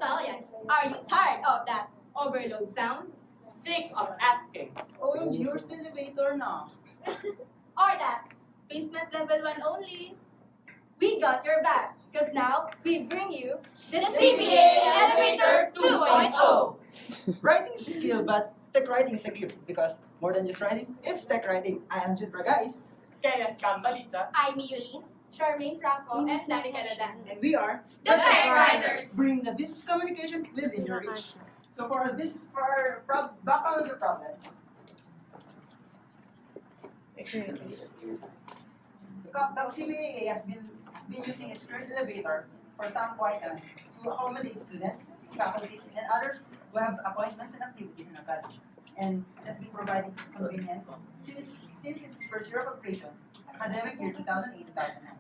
stallions, are you tired of that overload sound? Sick of asking. OMG, you're still elevator now. Or that basement level 1 only? We got your back, because now we bring you the CPA Elevator 2.0. Writing is a skill, but tech writing is a gift because more than just writing, it's tech writing. I am Jun guys, Kenneth Cambalisa. I'm Yulin, Charmaine Franco, and Danny Caladan. and we are The Techwriters. Bring the business communication within your reach. So for our background of the problem, the CBAA has been using its current elevator for some quite time to accommodate students, faculties, and others who have appointments and activities in the college, and has been providing convenience since its first year of operation, academic year 2008-2009.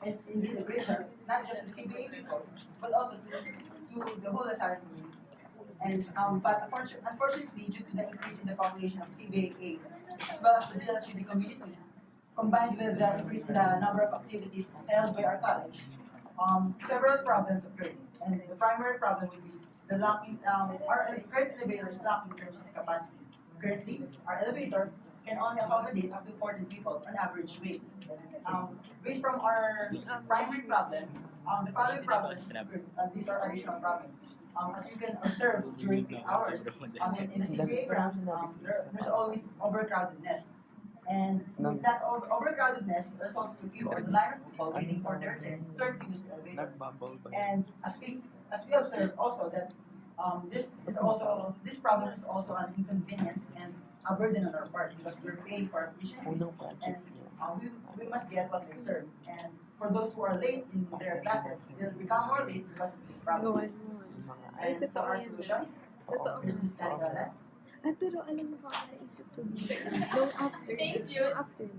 It's indeed a great help, not just to CBA people, but also to the whole entire community. And but unfortunately, due to the increase in the population of CBAA, as well as the DLSUD community, combined with the increase in the number of activities held by our college, several problems occurred. And the primary problem would be the lacking, our current elevator is lacking in terms of capacity. Currently, our elevator can only accommodate up to 14 people on average weight. Based from our primary problem, the following problems occurred. These are additional problems. As you can observe during peak hours, in the CBA grounds, there's always overcrowdedness. And that overcrowdedness results to queue on the line of people waiting for their turn to use the elevator. And as we observe also that this problem is also an inconvenience and a burden on our part because we're paying for admission fees and we must get what we deserve. And for those who are late in their classes, they'll become more late because of this problem. And for our solution, here's Ms. Narigala. Pero alam mo ba, naisip ko no after. Thank you. No after.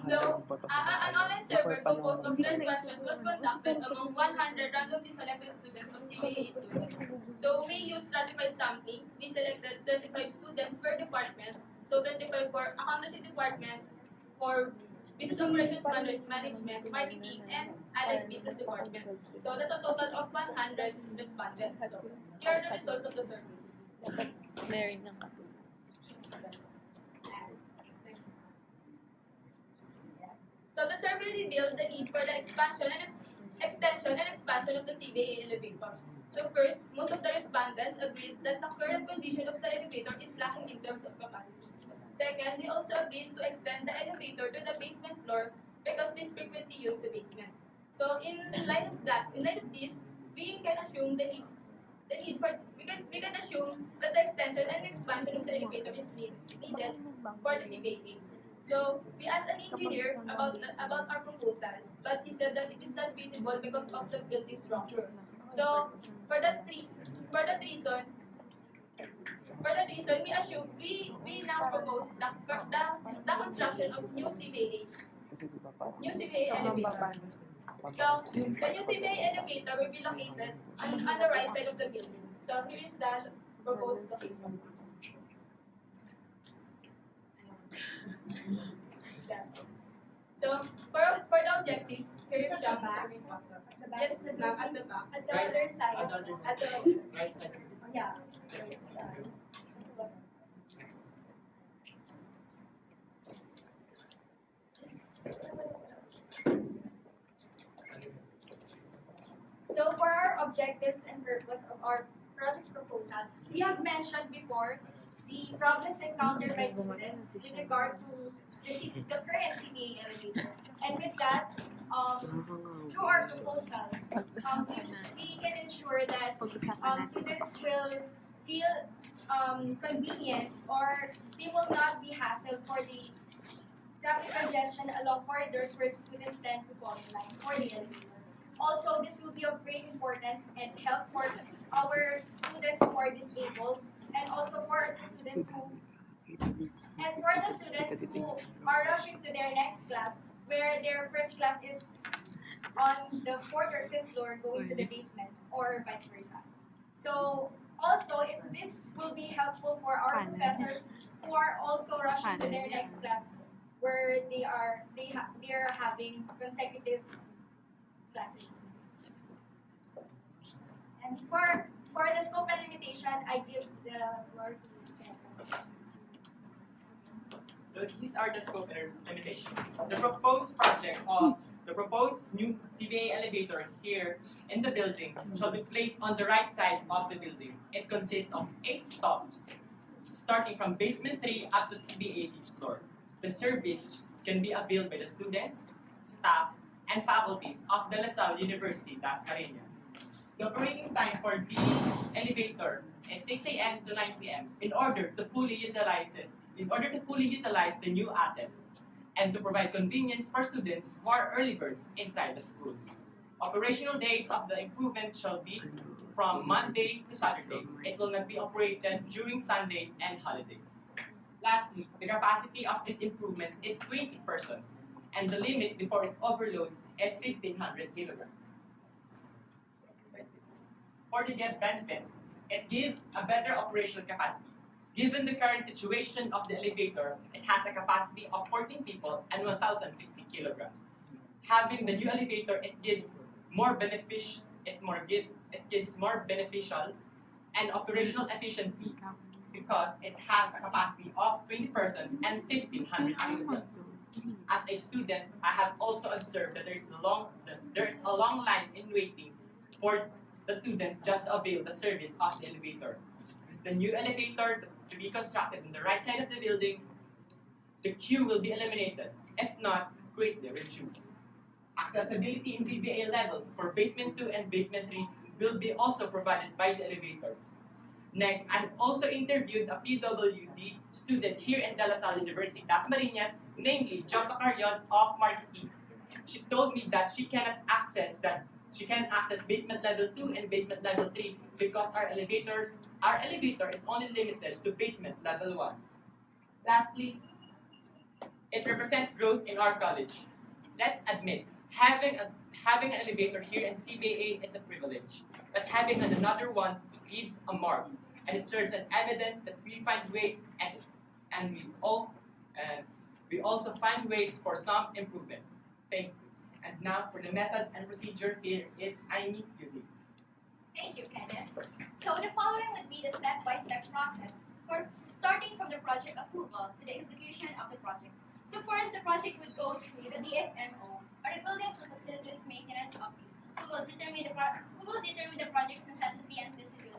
So, an online survey composed of 10 questions was conducted among 100 randomly selected students of CBA students. So, we used stratified sampling. We selected 25 students per department. So, 25 for accountancy department, for business operations management, marketing, and allied business department. So, that's a total of 100 respondents. So, here are the results of the survey. Meron ng katulad. So the survey reveals the need for the expansion and extension and expansion of the CBA elevator. So first, most of the respondents agreed that the current condition of the elevator is lacking in terms of capacity. Second, they also agreed to extend the elevator to the basement floor because they frequently use the basement. So in light of this, we can assume we can assume that the extension and expansion of the elevator is needed for the CBA. So we asked an engineer about our proposal, but he said that it is not feasible because of the building structure. So for that reason, we now propose the construction of new CBA elevator. So the new CBA elevator will be located on the right side of the building. So here is the proposed location. So for the objectives, here is the back. Yes, ma'am, at the back. At the other side. At the Right side. yeah. So for our objectives and purpose of our project proposal, we have mentioned before the problems encountered by students with regard to the current CBA elevator. And with that, through our proposal, we can ensure that students will feel convenient or they will not be hassled for the traffic congestion along corridors where students tend to fall in line for the elevator. Also, this will be of great importance and help for our students who are disabled and also for the students who are rushing to their next class where their first class is on the 4th or 5th floor going to the basement or vice versa. So also this will be helpful for our professors who are also rushing to their next class where they are having consecutive classes. And for the scope and limitation, I give the floor to Jen. So these are the scope and limitation. The proposed project of the proposed new CBA elevator here in the building shall be placed on the right side of the building. It consists of 8 stops, starting from basement 3 up to CBA 5th floor. The service can be availed by the students, staff, and faculties of De La Salle University, Dasmariñas. The operating time for the elevator is 6 a.m. to 9 p.m. in order to fully utilize the new asset and to provide convenience for students who are early birds inside the school. Operational days of the improvement shall be from Monday to Saturdays. It will not be operated during Sundays and holidays. Lastly, the capacity of this improvement is 20 persons, and the limit before it overloads is 1,500 kilograms. For the get benefits, it gives a better operational capacity. Given the current situation of the elevator, it has a capacity of 14 people and 1,050 kilograms. Having the new elevator, it gives more beneficials and operational efficiency because it has a capacity of 20 persons and 1,500 kilograms. As a student, I have also observed that there is a long line in waiting for the students just to avail the service of the elevator. With the new elevator to be constructed on the right side of the building, the queue will be eliminated, if not greatly reduced. Accessibility in PBA levels for basement 2 and basement 3 will be also provided by the elevators. Next, I have also interviewed a PWD student here in De La Salle University, Dasmariñas, namely Josa Carion of Marketing. She told me that she cannot access basement level 2 and basement level 3 because our elevator is only limited to basement level 1. Lastly, it represents growth in our college. Let's admit, having an elevator here in CBA is a privilege, but having another one leaves a mark, and it serves as evidence that we find ways and we also find ways for some improvement. Thank you. And now for the methods and procedure, here is Amy Yudi. Thank you, Kenneth. So the following would be the step-by-step process for starting from the project approval to the execution of the project. So first, the project would go through the BFMO, or the Buildings and Facilities Maintenance Office, who will determine the project's necessity and feasibility.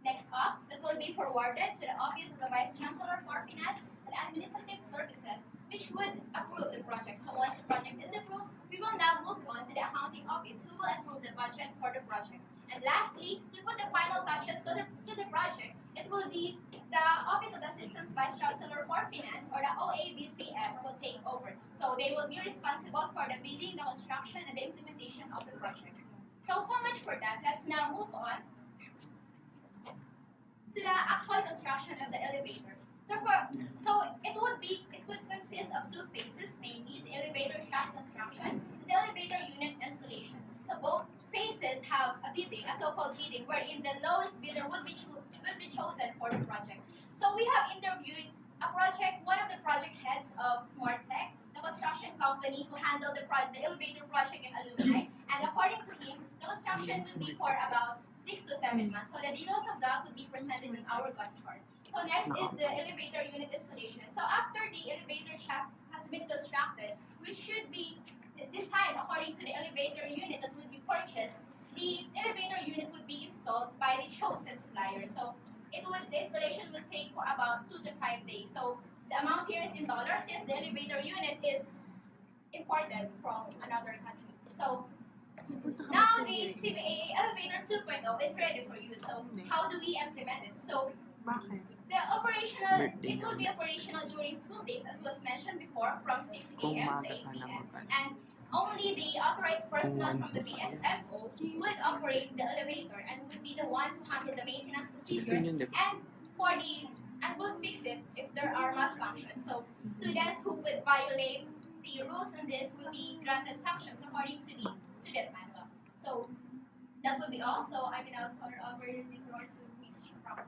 Next up, it will be forwarded to the Office of the Vice Chancellor for Finance and Administrative Services, which would approve the project. So once the project is approved, we will now move on to the Accounting Office, who will approve the budget for the project. And lastly, to put the final touches to the project, it will be the Office of the Assistant Vice Chancellor for Finance, or the OAVCF, will take over. So they will be responsible for the bidding, the construction, and the implementation of the project. So much for that. Let's now move on to the actual construction of the elevator. So it would consist of 2 phases, namely the elevator shaft construction and the elevator unit installation. So both phases have a bidding, a so-called bidding, wherein the lowest bidder would be chosen for the project. So we have interviewed one of the project heads of Smart Tech, the construction company who handled the elevator project in Alumni, and according to him, the construction will be for about 6 to 7 months. So the details of that will be presented in our Gantt chart. So next is the elevator unit installation. So after the elevator shaft has been constructed, which should be designed according to the elevator unit that would be purchased, the elevator unit would be installed by the chosen supplier. So the installation would take for about 2 to 5 days. So the amount here is in dollars since the elevator unit is imported from another country. So now the CBA Elevator 2.0 is ready for use. So how do we implement it? So it will be operational during school days, as was mentioned before, from 6 a.m. to 8 p.m. And only the authorized personnel from the BSFO would operate the elevator and would be the one to handle the maintenance procedures and will fix it if there are malfunctions. So students who would violate the rules on this will be granted sanctions according to the student manual. So that would be all. So I will now turn over the floor to Ms. Shapra.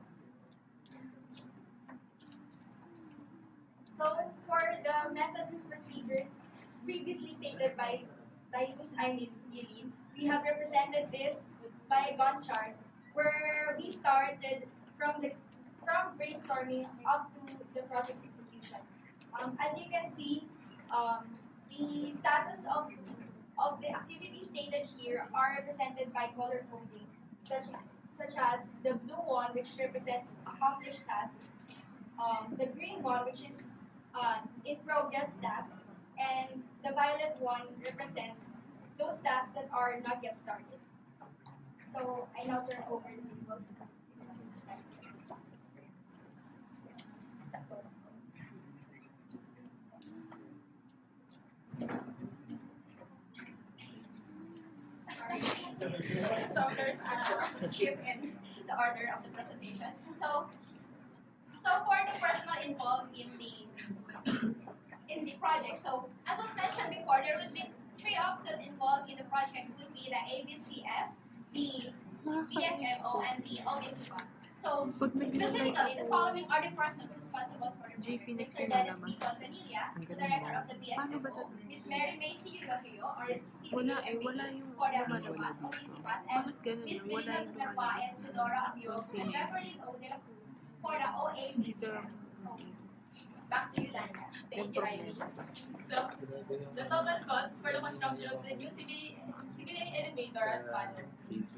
So for the methods and procedures previously stated by Ms. Yilin, we have represented this by a Gantt chart where we started from brainstorming up to the project execution. As you can see, the status of the activities stated here are represented by color coding, such as the blue one, which represents accomplished tasks, the green one, which is in progress tasks, and the violet one represents those tasks that are not yet started. So I now turn over the video. So there's a shift in the order of the presentation. So for the personnel involved in the project, so as was mentioned before, there would be 3 officers involved in the project. Would be the ABCF, the BFMO, and the OBC. So specifically, the following are the persons responsible for the project: Mr. Dennis B. Fontanilla, the director of the BFMO; Ms. Mary May C. Yulahio, or CBFMA, for the OBC Pass, and Ms. Melina Duperwa and Tudora Amyo, and Beverly O. De La Cruz for the OABC. So, back to you, Daniel. Thank you, Riley. So, the total cost for the construction of the new CBA elevator as follows.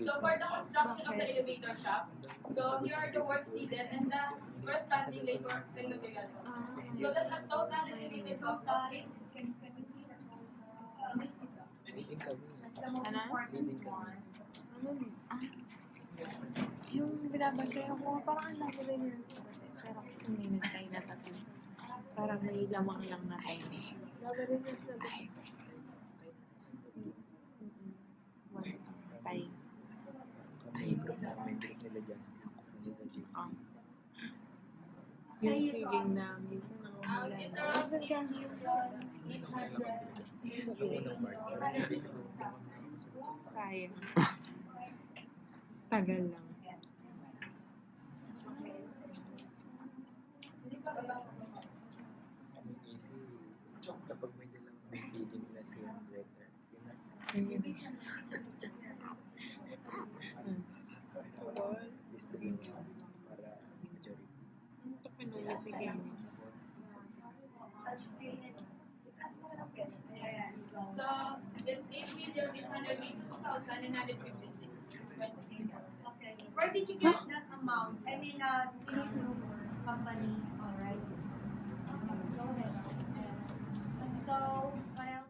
So, for the construction of the elevator shaft, so here are the works needed and the corresponding labor and material costs. So, that's a total estimated cost of Yung binabantay ako, parang ang labo rin yun. Pero kasi minintay na tayo. Parang may lamang lang na tayo. Labo rin yun sa tayo. Tayo. Yung feeling na minsan ako wala it's na. around Minsan ka, 800. sayang. Tagal lang. Kapag may dalang may feeding less yung letter, yun na. Ayun. Is the game para majority. Ito pinula si Gami. So, it's 8,882,956. Okay. Where did you get that amount? I mean, company, alright. So, what else?